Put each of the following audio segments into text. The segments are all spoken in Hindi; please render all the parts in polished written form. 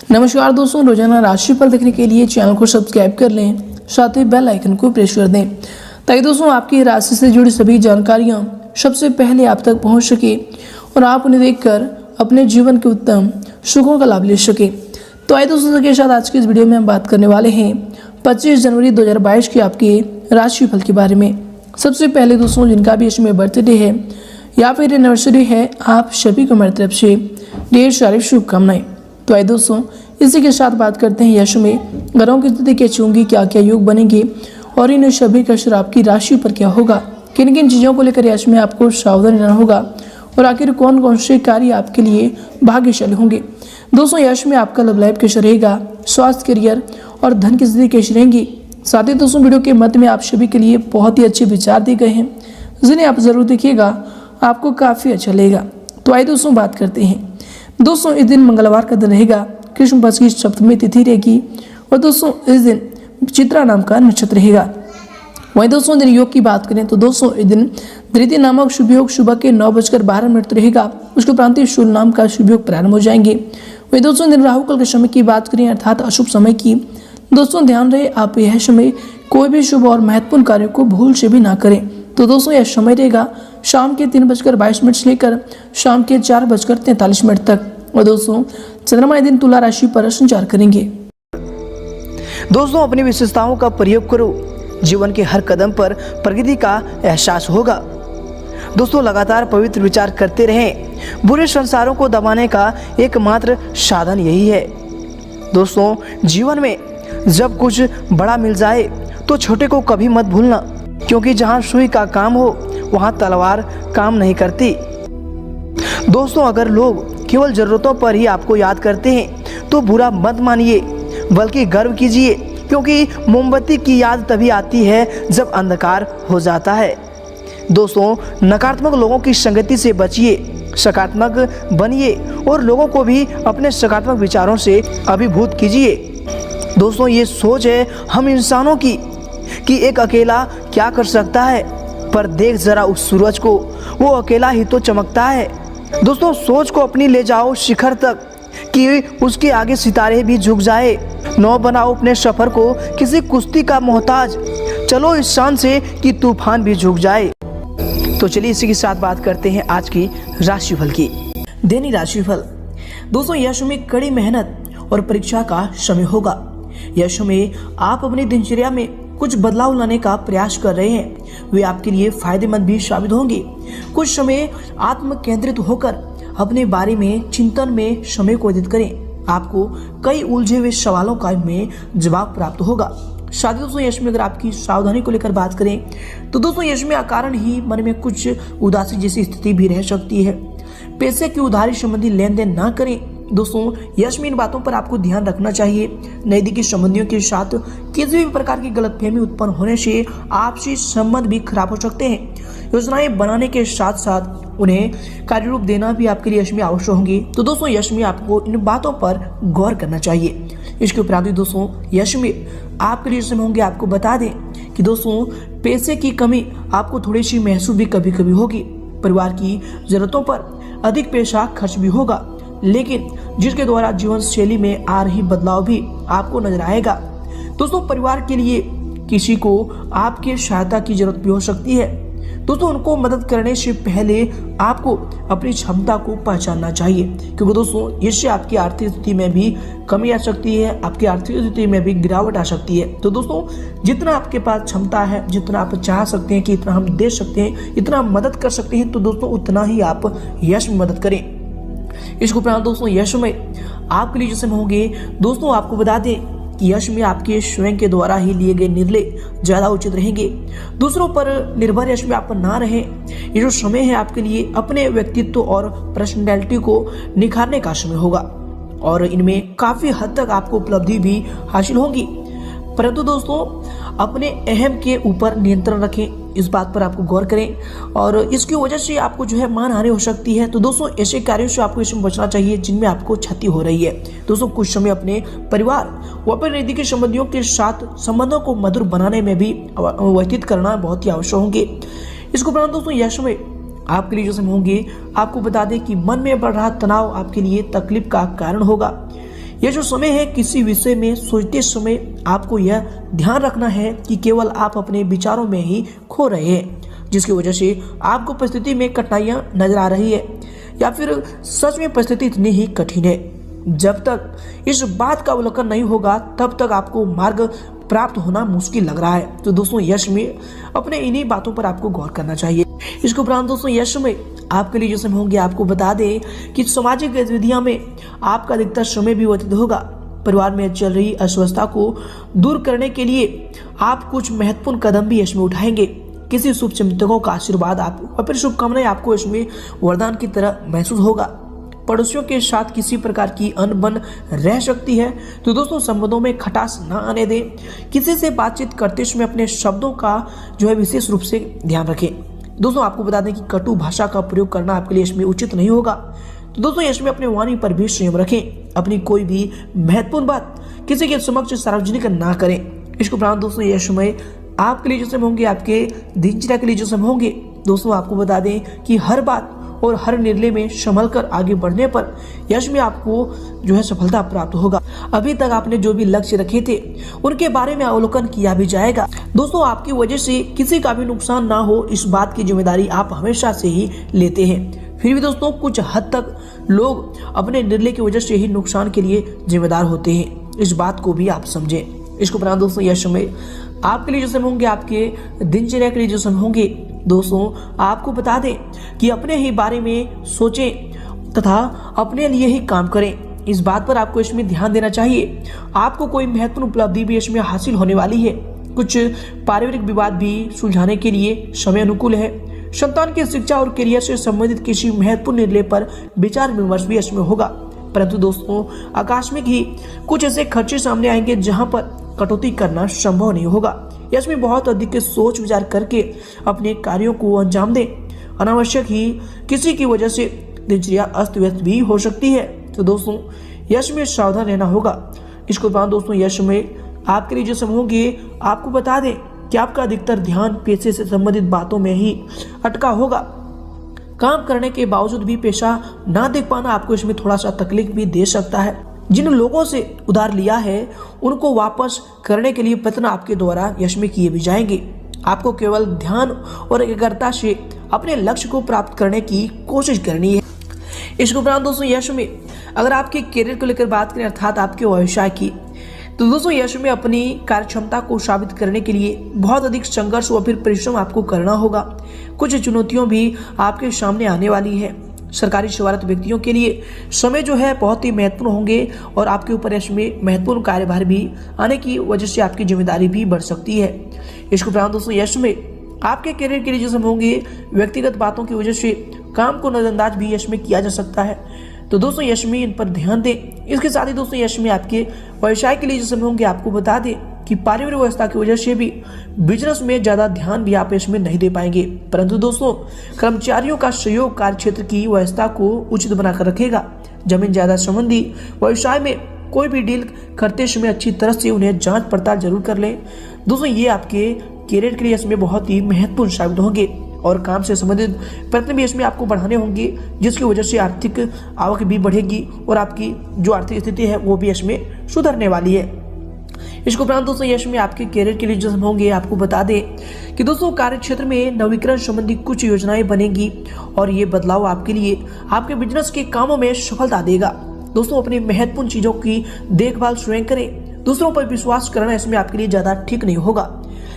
नमस्कार दोस्तों, रोजाना राशिफल देखने के लिए चैनल को सब्सक्राइब कर लें, साथ ही बेल आइकन को प्रेस कर दें ताकि दोस्तों आपकी राशि से जुड़ी सभी जानकारियां सबसे पहले आप तक पहुंच सके और आप उन्हें देखकर अपने जीवन के उत्तम सुखों का लाभ ले सके। तो आइए दोस्तों के साथ आज की इस वीडियो में हम बात करने वाले हैं 25 जनवरी 2022 के आपके राशिफल के बारे में। सबसे पहले दोस्तों, जिनका भी इसमें बर्थडे है या फिर एनिवर्सरी है, आप सभी को मेरी तरफ से ढेर सारी शुभकामनाएं। तो आइए दोस्तों इसी के साथ बात करते हैं यश में ग्रहों की स्थिति कैसी होंगी, क्या क्या योग बनेंगे और इन सभी का असर आपकी राशि पर क्या होगा, किन किन चीज़ों को लेकर यश में आपको सावधान रहना होगा और आखिर कौन कौन से कार्य आपके लिए भाग्यशाली होंगे। दोस्तों यश में आपका लव लाइफ कैसा रहेगा, स्वास्थ्य, करियर और धन की स्थिति कैसी रहेंगी। साथ ही दोस्तों वीडियो के मध्य में आप सभी के लिए बहुत ही अच्छे विचार दिए गए हैं जिन्हें आप जरूर देखिएगा, आपको काफ़ी अच्छा लगेगा। तो आइए दोस्तों बात करते हैं। दोस्तों इस दिन मंगलवार का दिन रहेगा, कृष्ण पक्ष की सप्तमी तिथि रहेगी और दोस्तों इस दिन चित्रा नाम का नक्षत्र रहेगा। वहीं दोस्तों दिन योग की बात करें तो दोस्तों इस दिन धृति नामक शुभ योग सुबह के 9:12 रहेगा, उसके उपरांत शूल नाम का शुभ योग प्रारंभ हो जाएंगे। वहीं दोस्तों दिन राहु काल के समय की बात करें अर्थात अशुभ समय की, दोस्तों ध्यान रहे आप यह समय कोई भी शुभ और महत्वपूर्ण कार्यों को भूल से भी ना करें। तो दोस्तों यह समय रहेगा शाम के 3:22 से लेकर शाम के 4:43 तक। और दोस्तों चंद्रमा दिन तुला राशि पर संचार करेंगे। दोस्तों अपनी विशेषताओं का प्रयोग करो, जीवन के हर कदम पर प्रगति का एहसास होगा। दोस्तों लगातार पवित्र विचार करते रहें, बुरे संसारों को दबाने का एकमात्र साधन यही है। दोस्तों जीवन में जब कुछ बड़ा मिल जाए तो छोटे को कभी मत भूलना, क्योंकि जहां सुई का काम हो वहां तलवार काम नहीं करती। दोस्तों अगर लोग केवल जरूरतों पर ही आपको याद करते हैं तो बुरा मत मानिए, बल्कि गर्व कीजिए, क्योंकि मोमबत्ती की याद तभी आती है जब अंधकार हो जाता है। दोस्तों नकारात्मक लोगों की संगति से बचिए, सकारात्मक बनिए और लोगों को भी अपने सकारात्मक विचारों से अभिभूत कीजिए। दोस्तों ये सोच है हम इंसानों की कि एक अकेला क्या कर सकता है, पर देख जरा उस सूरज को, वो अकेला ही तो चमकता है। दोस्तों सोच को अपनी ले जाओ शिखर तक कि उसके आगे सितारे भी झुक जाए। नौ बनाओ अपने सफर को किसी कुश्ती का मोहताज, चलो इस शान से कि तूफान भी झुक जाए। तो चलिए इसी के साथ बात करते हैं आज की राशिफल की। दैनिक राशिफल। दोस्तों यश में कड़ी मेहनत और परीक्षा का समय होगा। यश में आप अपनी दिनचर्या में कुछ बदलाव लाने का प्रयास कर रहे हैं, वे आपके लिए फायदेमंद भी साबित होंगे। कुछ समय आत्म केंद्रित होकर अपने बारे में चिंतन में समय को व्यतीत करें, आपको कई उलझे हुए सवालों का में जवाब प्राप्त होगा। साथ ही दोस्तों यश में अगर आपकी सावधानी को लेकर बात करें तो दोस्तों यश में अकारण ही मन में कुछ उदासी जैसी स्थिति भी रह सकती है। पैसे की उधारी संबंधी लेन देन ना करें। दोस्तों यश में इन बातों पर आपको ध्यान रखना चाहिए। नजदीकी संबंधियों के साथ किसी भी प्रकार की गलतफहमी उत्पन्न होने से आपसी संबंध भी खराब हो सकते हैं। योजनाएं बनाने के साथ साथ उन्हें कार्य रूप देना भी आपके लिए यश में आवश्यक होंगे। तो दोस्तों यश में आपको इन बातों पर गौर करना चाहिए। इसके उपरांत दोस्तों यश में आपके लिए समय होंगे, आपको बता दें कि दोस्तों पैसे की कमी आपको थोड़ी सी महसूस भी कभी कभी होगी। परिवार की जरूरतों पर अधिक पैसा खर्च भी होगा, लेकिन जिसके द्वारा जीवन शैली में आ रही बदलाव भी आपको नजर आएगा। दोस्तों परिवार के लिए किसी को आपके सहायता की जरूरत भी हो सकती है। दोस्तों उनको मदद करने से पहले आपको अपनी क्षमता को पहचानना चाहिए, क्योंकि दोस्तों इससे आपकी आर्थिक स्थिति में भी कमी आ सकती है, आपकी आर्थिक स्थिति में भी गिरावट आ सकती है। तो दोस्तों जितना आपके पास क्षमता है, जितना आप चाह सकते हैं कि इतना हम दे सकते हैं, इतना मदद कर सकते हैं, तो दोस्तों उतना ही आप यश में मदद करें। इसके उपरांत दोस्तों यश में आपके लिए जैसे होंगे, दोस्तों आपको बता दें कि यश में आपके स्वयं के द्वारा ही लिए गए निर्णय ज्यादा उचित रहेंगे। दूसरों पर निर्भर यश में आप ना रहें। ये जो समय है आपके लिए अपने व्यक्तित्व और पर्सनैलिटी को निखारने का समय होगा और इनमें काफी हद तक आपको उपलब्धि भी हासिल होगी। परंतु दोस्तों अपने अहम के ऊपर नियंत्रण रखें, इस बात पर आपको गौर करें और इसकी वजह से आपको जो है मानहानि हो सकती है। तो दोस्तों ऐसे कार्यों से आपको इसमें बचना चाहिए जिनमें आपको क्षति हो रही है। दोस्तों कुछ समय अपने परिवार व अपने नजदीकी संबंधियों के साथ संबंधों को मधुर बनाने में भी व्यतीत करना बहुत ही आवश्यक होंगे। इसके उपरांत दोस्तों यह समय आपके लिए जो समय होंगे, आपको बता दें कि मन में बढ़ रहा तनाव आपके लिए तकलीफ का कारण होगा। यह जो समय है, किसी विषय में सोचते समय आपको यह ध्यान रखना है कि केवल आप अपने विचारों में ही खो रहे हैं, जिसकी वजह से आपको परिस्थिति में कठिनाइयां नजर आ रही है, या फिर सच में परिस्थिति इतनी ही कठिन है। जब तक इस बात का अवलोकन नहीं होगा तब तक आपको मार्ग प्राप्त होना मुश्किल लग रहा है। तो दोस्तों, यश में अपने इन्हीं बातों पर आपको गौर करना चाहिए। इसके उपरांत दोस्तों, यश में आपके लिए जो समय होंगे, आपको बता दें कि सामाजिक गतिविधियों में आपका अधिकतर समय भी व्यतीत होगा। परिवार में चल रही अस्वस्थता को दूर करने के लिए आप कुछ महत्वपूर्ण कदम भी यश में उठाएंगे। किसी शुभ चिंतकों का आशीर्वाद आपको और फिर शुभकामनाएं आपको इसमें वरदान की तरह महसूस होगा। पड़ोसियों के साथ किसी प्रकार की अनबन रह सकती है, तो दोस्तों संबंधों में खटास ना आने दें। किसी से बातचीत करते समय अपने शब्दों का जो है विशेष रूप से ध्यान रखें। दोस्तों, आपको बता दें कि कटु भाषा का प्रयोग करना आपके लिए इसमें उचित नहीं होगा। तो दोस्तों, इसमें अपने वाणी पर भी संयम रखें। अपनी कोई भी महत्वपूर्ण बात किसी के समक्ष सार्वजनिक ना करें। इसके उपरांत दोस्तों, यह समय आपके लिए जो समय होंगे, आपके दिनचर्या के लिए जो समय होंगे, दोस्तों आपको बता दें कि हर बात और हर निर्णय में संभल कर आगे बढ़ने पर यश में आपको जो है सफलता प्राप्त होगा। अभी तक आपने जो भी लक्ष्य रखे थे उनके बारे में अवलोकन किया भी जाएगा। दोस्तों, आपकी वजह से किसी का भी नुकसान ना हो, इस बात की जिम्मेदारी आप हमेशा से ही लेते हैं। फिर भी दोस्तों, कुछ हद तक लोग अपने निर्णय की वजह से ही नुकसान के लिए जिम्मेदार होते हैं। इस बात को भी आप समझें। इसके उपरांत दोस्तों, यह समय आपके लिए जो समय होंगे, आपके दिनचर्या के लिए जो समय होंगे, दोस्तों आपको बता दें कि अपने ही बारे में सोचें तथा अपने लिए ही काम करें। इस बात पर आपको इसमें ध्यान देना चाहिए। आपको कोई महत्वपूर्ण उपलब्धि भी इसमें हासिल होने वाली है। कुछ पारिवारिक विवाद भी सुलझाने के लिए समय अनुकूल है। संतान की शिक्षा और करियर से संबंधित किसी महत्वपूर्ण निर्णय पर विचार विमर्श भी इसमें होगा। परंतु दोस्तों, आकस्मिक ही कुछ ऐसे खर्चे सामने आएंगे जहां पर कटौती करना संभव नहीं होगा। इसमें बहुत अधिक सोच विचार करके अपने कार्यों को अंजाम दें। अनावश्यक ही किसी की वजह से दिनचर्या अस्त व्यस्त भी हो सकती है। तो दोस्तों, यश में सावधान रहना होगा। इसके बाद दोस्तों, यश में आपके लिए जो समय होंगे, आपको बता दें कि आपका अधिकतर ध्यान पेशे से संबंधित बातों में ही अटका होगा। काम करने के बावजूद भी पेशा ना देख पाना आपको इसमें थोड़ा सा तकलीफ भी दे सकता है। जिन लोगों से उधार लिया है उनको वापस करने के लिए प्रयत्न आपके द्वारा यश में किए भी जाएंगे। आपको केवल ध्यान और एकाग्रता से अपने लक्ष्य को प्राप्त करने की कोशिश करनी है। इसके उपरांत दोस्तों, यश में अगर आपके करियर को लेकर बात करें, अर्थात आपके व्यवसाय की, तो दोस्तों यश में अपनी कार्यक्षमता को साबित करने के लिए बहुत अधिक संघर्ष व फिर परिश्रम आपको करना होगा। कुछ चुनौतियों भी आपके सामने आने वाली है। सरकारी सेवारत व्यक्तियों के लिए समय जो है बहुत ही महत्वपूर्ण होंगे और आपके ऊपर इसमें महत्वपूर्ण कार्यभार भी आने की वजह से आपकी जिम्मेदारी भी बढ़ सकती है। इसके उपरांत दोस्तों, यश में आपके करियर के लिए जो समय होंगे, व्यक्तिगत बातों की वजह से काम को नजरअंदाज भी यश में किया जा सकता है। तो दोस्तों, यश में इन पर ध्यान दें। इसके साथ ही दोस्तों, यश में आपके व्यवसाय के लिए जो समय होंगे, आपको बता दें कि पारिवारिक व्यवस्था की वजह से भी बिजनेस में ज्यादा ध्यान भी आप इसमें नहीं दे पाएंगे। परंतु दोस्तों, कर्मचारियों का सहयोग कार्य क्षेत्र की व्यवस्था को उचित बनाकर रखेगा। जमीन जायदाद संबंधी व्यवसाय में कोई भी डील करते समय अच्छी तरह से उन्हें जांच पड़ताल जरूर कर लें। दोस्तों, ये आपके करियर के लिए इसमें बहुत ही महत्वपूर्ण साबित होंगे और काम से संबंधित प्रयत्न भी इसमें आपको बढ़ाने होंगे, जिसकी वजह से आर्थिक आवक भी बढ़ेगी और आपकी जो आर्थिक स्थिति है वो भी इसमें सुधरने वाली है। इसके उपरांत दोस्तों, यश में आपके करियर के लिए जो होंगे, आपको बता दें कि दोस्तों कार्य क्षेत्र में नवीकरण संबंधी कुछ योजनाएं बनेगी और ये बदलाव आपके लिए आपके बिजनेस के कामों में सफलता देगा। दोस्तों, अपनी महत्वपूर्ण चीजों की देखभाल स्वयं करें। दूसरों पर विश्वास करना इसमें आपके लिए ज्यादा ठीक नहीं होगा।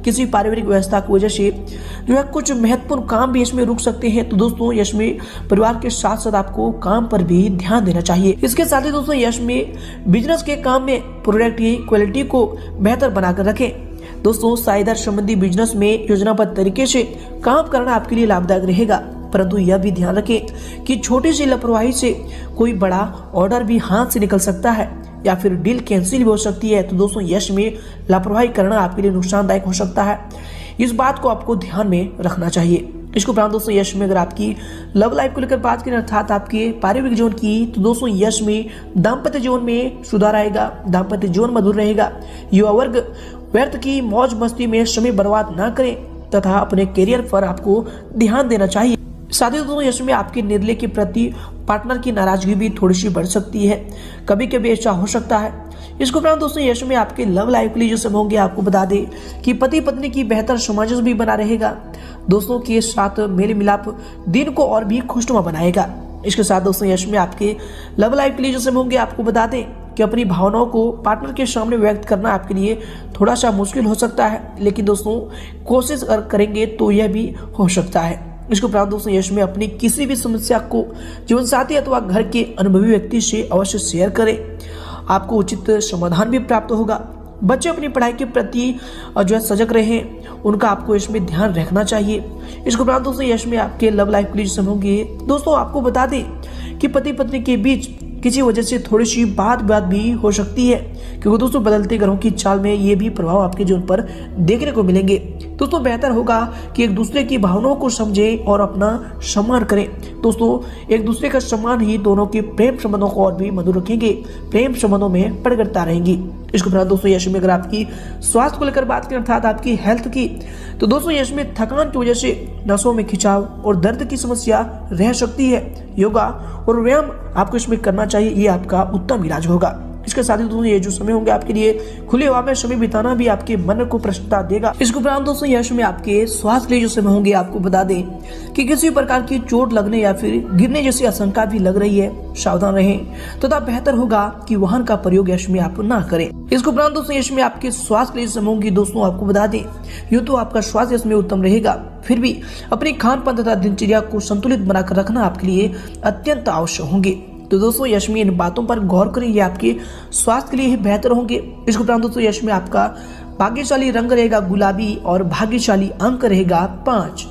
किसी पारिवारिक व्यवस्था की वजह से जो है कुछ महत्वपूर्ण काम भी इसमें रुक सकते हैं। तो दोस्तों, यश में परिवार के साथ साथ आपको काम पर भी ध्यान देना चाहिए। इसके साथ ही दोस्तों, यश में बिजनेस के काम में प्रोडक्ट की क्वालिटी को बेहतर बनाकर रखें। दोस्तों, साझेदार संबंधी बिजनेस में योजनाबद्ध तरीके से काम करना आपके लिए लाभदायक रहेगा। परंतु यह भी ध्यान रखें कि छोटी सी लापरवाही से कोई बड़ा ऑर्डर भी हाथ से निकल सकता है या फिर डील कैंसिल भी हो सकती है। तो दोस्तों, यश में लापरवाही करना आपके लिए नुकसानदायक हो सकता है। इस बात को आपको ध्यान में रखना चाहिए। इसके उपरांत दोस्तों, यश में अगर आपकी लव लाइफ को लेकर बात करें, अर्थात आपके पारिवारिक जीवन की, तो दोस्तों यश में दाम्पत्य जीवन में सुधार आएगा। दाम्पत्य जीवन मधुर रहेगा। युवा वर्ग व्यर्थ की मौज मस्ती में समय बर्बाद ना करें तथा अपने करियर पर आपको ध्यान देना चाहिए। साथ ही दोस्तों यश में आपके निर्णय के प्रति पार्टनर की नाराजगी भी थोड़ी सी बढ़ सकती है, कभी कभी ऐसा हो सकता है। इसके उपरांत दोस्तों यश में आपके लव लाइफ के लिए जो समय होंगे आपको बता दें कि पति पत्नी की बेहतर सामंजस्य भी बना रहेगा। दोस्तों के साथ मेल मिलाप दिन को और भी खुशनुमा बनाएगा। इसके साथ दोस्तों यश में आपके लव लाइफ के लिए जो समय होंगे आपको बता दें कि अपनी भावनाओं को पार्टनर के सामने व्यक्त करना आपके लिए थोड़ा सा मुश्किल हो सकता है, लेकिन दोस्तों कोशिश करेंगे तो यह भी हो सकता है। इसके उपरांत दोस्तों यश में अपनी किसी भी समस्या को जीवन साथी अथवा घर के अनुभवी व्यक्ति से अवश्य शेयर करें, आपको उचित समाधान भी प्राप्त होगा। बच्चे अपनी पढ़ाई के प्रति जो है सजग रहें, उनका आपको इसमें ध्यान रखना चाहिए। इसके उपरांत दोस्तों यश में आपके लव लाइफ के लिए समय होंगे दोस्तों आपको बता दें कि पति पत्नी के बीच किसी वजह से थोड़ी सी बात भी हो सकती है, क्योंकि दोस्तों बदलते ग्रहों की चाल में ये भी प्रभाव आपके जीवन पर देखने को मिलेंगे। दोस्तों बेहतर होगा कि एक दूसरे की भावनाओं को समझें और अपना सम्मान करें। दोस्तों एक दूसरे का सम्मान ही दोनों के प्रेम संबंधों को और भी मधुर रखेंगे, प्रेम संबंधों में प्रगटता रहेंगी। इसके उपरांत दोस्तों यश में अगर आपकी स्वास्थ्य को लेकर बात करें अर्थात आपकी हेल्थ की, तो दोस्तों यश में थकान की वजह से नसों में खिंचाव और दर्द की समस्या रह सकती है। योगा और व्यायाम आपको इसमें करना चाहिए, ये आपका उत्तम इलाज होगा। इसके साथ ही दोस्तों ये जो समय होंगे आपके लिए खुले हवा में समय बिताना भी आपके मन को प्रसन्नता देगा। इसके उपरांत दोस्तों यश में आपके स्वास्थ्य के लिए जो समय होंगे आपको बता दें कि किसी प्रकार की चोट लगने या फिर गिरने जैसी आशंका भी लग रही है, सावधान रहें तथा बेहतर होगा कि वाहन का प्रयोग यश में आप ना करें। इसके उपरांत दोस्तों यश में आपके स्वास्थ्य के लिए समय होंगे दोस्तों आपको बता दें यूँ तो आपका स्वास्थ्य इसमें उत्तम रहेगा, फिर भी अपने खान पान तथा दिनचर्या को संतुलित बनाकर रखना आपके लिए अत्यंत आवश्यक होंगे। तो दोस्तों यश में इन बातों पर गौर करें, ये आपके स्वास्थ्य के लिए ही बेहतर होंगे। इसके उपरांत दोस्तों यश में आपका भाग्यशाली रंग रहेगा गुलाबी और भाग्यशाली अंक रहेगा 5।